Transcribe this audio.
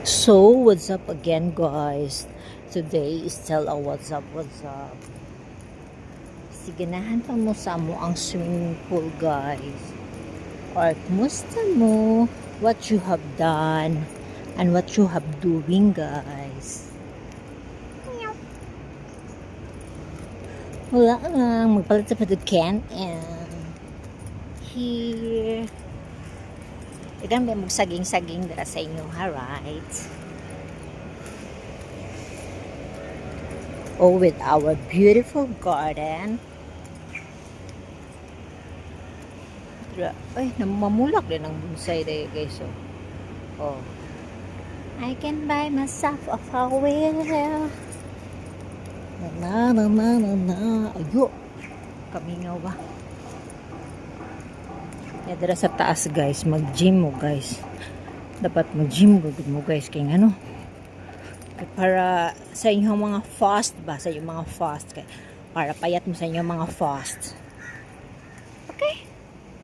So, what's up again, guys? Today is tell a what's up. Siganahan pa mo sa mo ang swimming pool, guys. Or, kumusta mo? What you have done and what you have doing, guys. Wala lang. Magpalit sa padud can and here. Ikan may magsaging-saging dara sa inyo, ha, right? Oh, with our beautiful garden. Ay, namamulak din ang bonsai dahil, guys. Oh. I can buy myself a flower. Na. Ayo. Kami nga ba? Dara sa taas, guys, mag-gym mo, guys. Dapat mag-gym mo, guys, kaya ano, para sa inyong mga fast ba, sa inyong mga fast, para payat mo sa inyong mga fast.